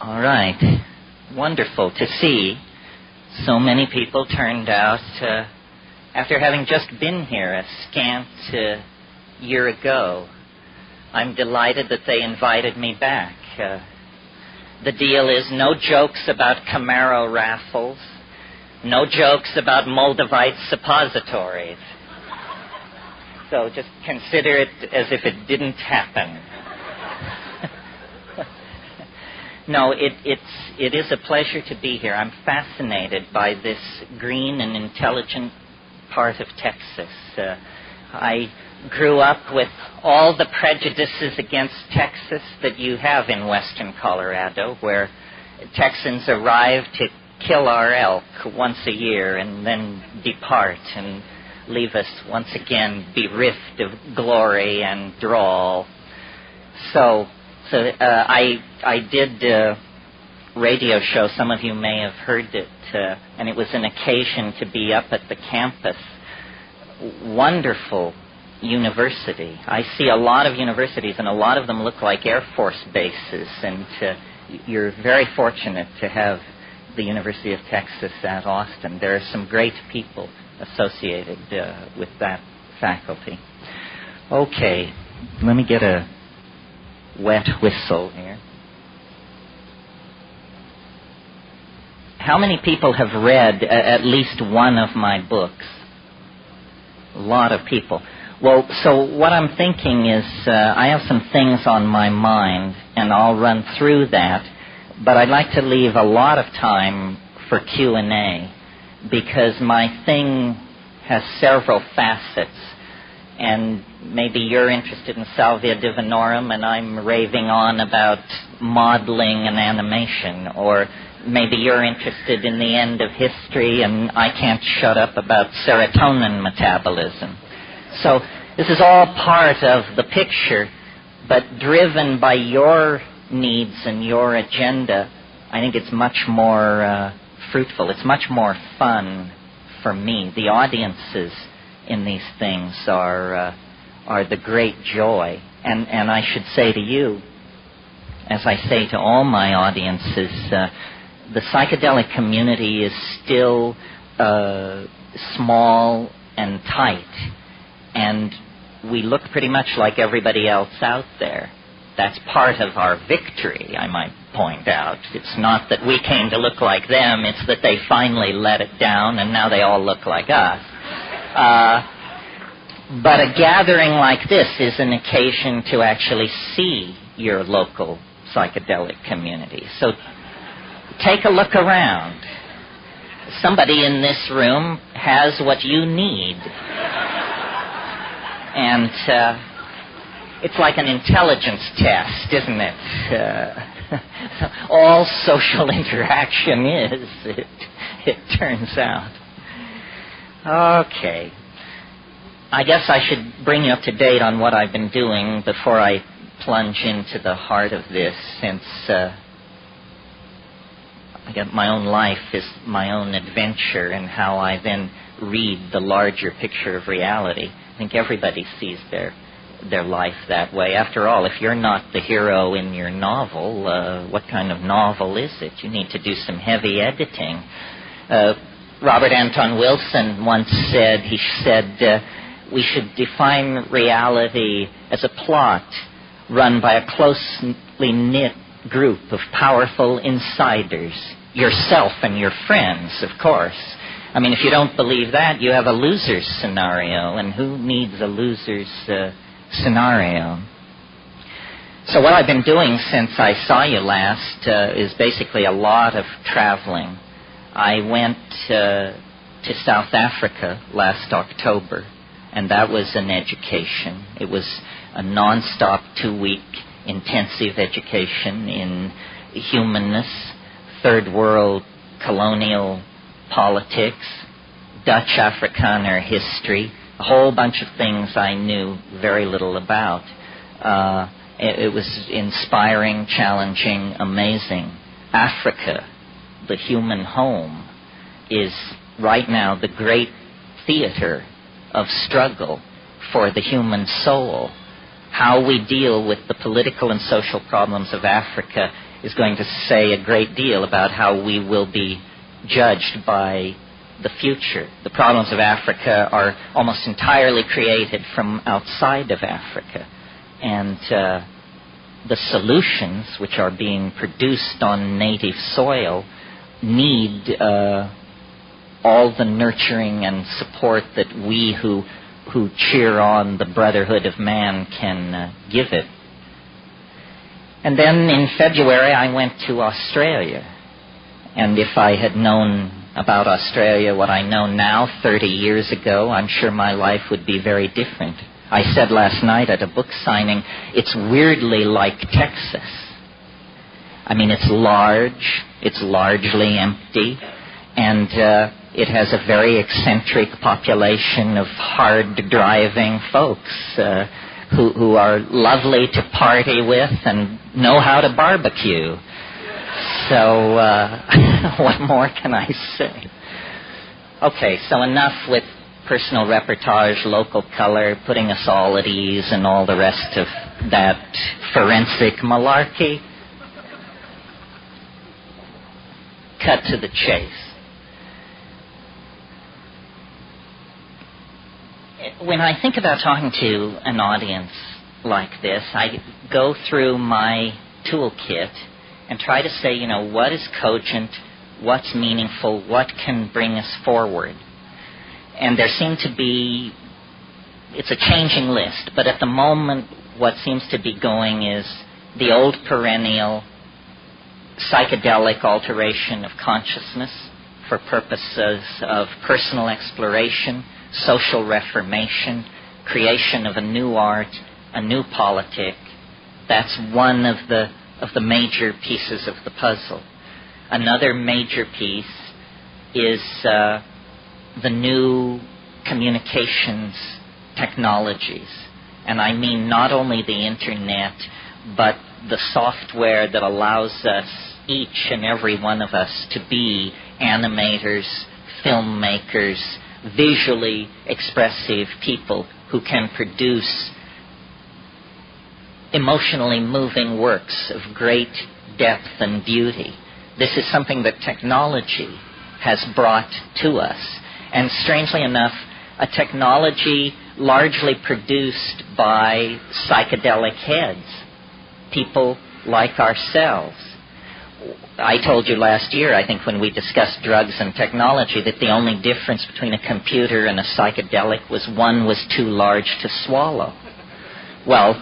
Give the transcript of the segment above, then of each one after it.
All right. Wonderful to see so many people turned out after having just been here a scant year ago. I'm delighted that they invited me back. The deal is no jokes about Camaro raffles, no jokes about Moldavite suppositories. So just consider it as if it didn't happen. No, it is a pleasure to be here. I'm fascinated by this green and intelligent part of Texas. I grew up with all the prejudices against Texas that you have in western Colorado, where Texans arrive to kill our elk once a year and then depart and leave us once again bereft of glory and drawl. So I did a radio show. Some of you may have heard it, and it was an occasion to be up at the campus. Wonderful university. I see a lot of universities, and a lot of them look like Air Force bases, and you're very fortunate to have the University of Texas at Austin. There are some great people associated with that faculty. Okay, let me get a wet whistle here. How many people have read at least one of my books? A lot of people. Well, so what I'm thinking is I have some things on my mind, and I'll run through that, but I'd like to leave a lot of time for Q&A, because my thing has several facets, and maybe you're interested in Salvia Divinorum, and I'm raving on about modeling and animation, or maybe you're interested in the end of history, and I can't shut up about serotonin metabolism. So this is all part of the picture, but driven by your needs and your agenda, I think it's much more fruitful. It's much more fun for me. The audiences in these things are the great joy. And I should say to you, as I say to all my audiences, the psychedelic community is still small and tight, and we look pretty much like everybody else out there. That's part of our victory, I might point out. It's not that we came to look like them, it's that they finally let it down and now they all look like us. But a gathering like this is an occasion to actually see your local psychedelic community. So take a look around. Somebody in this room has what you need. And it's like an intelligence test, isn't it? All social interaction is, it turns out. Okay. I guess I should bring you up to date on what I've been doing before I plunge into the heart of this, since my own life is my own adventure, and how I then read the larger picture of reality. I think everybody sees their life that way. After all, if you're not the hero in your novel, what kind of novel is it? You need to do some heavy editing. Robert Anton Wilson once said, we should define reality as a plot run by a closely knit group of powerful insiders, yourself and your friends, of course. I mean, if you don't believe that, you have a loser's scenario, and who needs a loser's scenario? So what I've been doing since I saw you last is basically a lot of traveling. I went to South Africa last October, and that was an education. It was a non-stop 2-week intensive education in humanness, third world colonial politics, Dutch Afrikaner history, a whole bunch of things I knew very little about. It was inspiring, challenging, amazing. Africa, the human home, is right now the great theater of struggle for the human soul. How we deal with the political and social problems of Africa is going to say a great deal about how we will be judged by the future. The problems of Africa are almost entirely created from outside of Africa. And the solutions which are being produced on native soil need all the nurturing and support that we who cheer on the brotherhood of man can give it. And then in February I went to Australia. And if I had known about Australia what I know now 30 years ago, I'm sure my life would be very different. I said last night at a book signing, it's weirdly like Texas. I mean, it's large, it's largely empty, and it has a very eccentric population of hard-driving folks who are lovely to party with and know how to barbecue. So, what more can I say? Okay, so enough with personal reportage, local color, putting us all at ease, and all the rest of that forensic malarkey. Cut to the chase. When I think about talking to an audience like this, I go through my toolkit and try to say, what is cogent, what's meaningful, what can bring us forward. And there seem to be, it's a changing list, but at the moment what seems to be going is the old perennial psychedelic alteration of consciousness for purposes of personal exploration, social reformation, creation of a new art, a new politic. That's one of the major pieces of the puzzle. Another major piece is the new communications technologies. And I mean not only the internet, but the software that allows us, each and every one of us, to be animators, filmmakers, visually expressive people who can produce emotionally moving works of great depth and beauty. This is something that technology has brought to us. And strangely enough, a technology largely produced by psychedelic heads, people like ourselves. I told you last year, I think when we discussed drugs and technology, that the only difference between a computer and a psychedelic was one was too large to swallow. Well,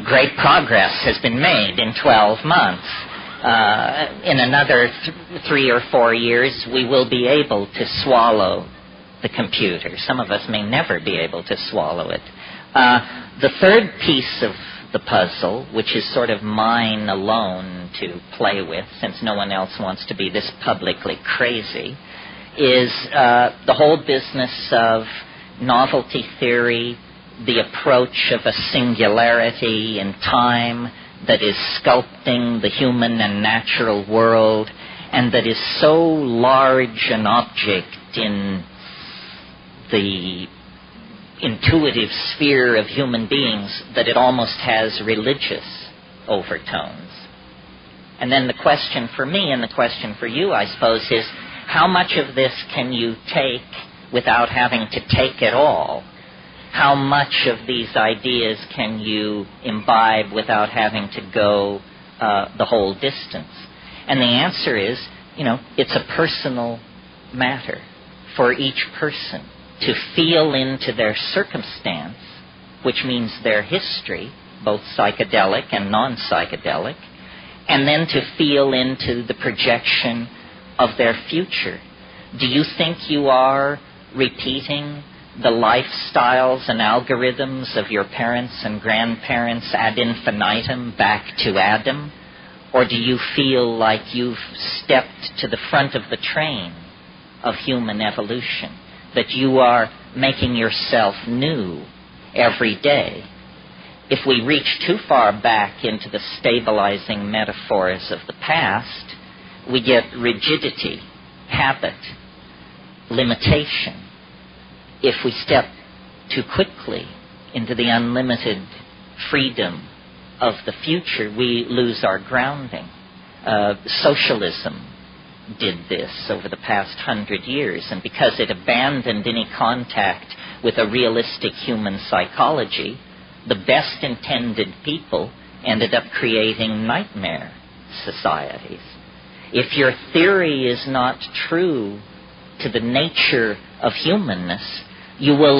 great progress has been made in 12 months. In another 3 or 4 years, we will be able to swallow the computer. Some of us may never be able to swallow it. The third piece of the puzzle, which is sort of mine alone to play with, since no one else wants to be this publicly crazy, is the whole business of novelty theory, the approach of a singularity in time that is sculpting the human and natural world, and that is so large an object in the intuitive sphere of human beings that it almost has religious overtones. And then the question for me and the question for you, I suppose, is how much of this can you take without having to take it all? How much of these ideas can you imbibe without having to go the whole distance? And the answer is, it's a personal matter for each person to feel into their circumstance, which means their history, both psychedelic and non-psychedelic, and then to feel into the projection of their future. Do you think you are repeating the lifestyles and algorithms of your parents and grandparents ad infinitum back to Adam? Or do you feel like you've stepped to the front of the train of human evolution, that you are making yourself new every day? If we reach too far back into the stabilizing metaphors of the past, we get rigidity, habit, limitation. If we step too quickly into the unlimited freedom of the future, we lose our grounding. Socialism did this over the past 100 years, and because it abandoned any contact with a realistic human psychology, the best intended people ended up creating nightmare societies. If your theory is not true to the nature of humanness, you will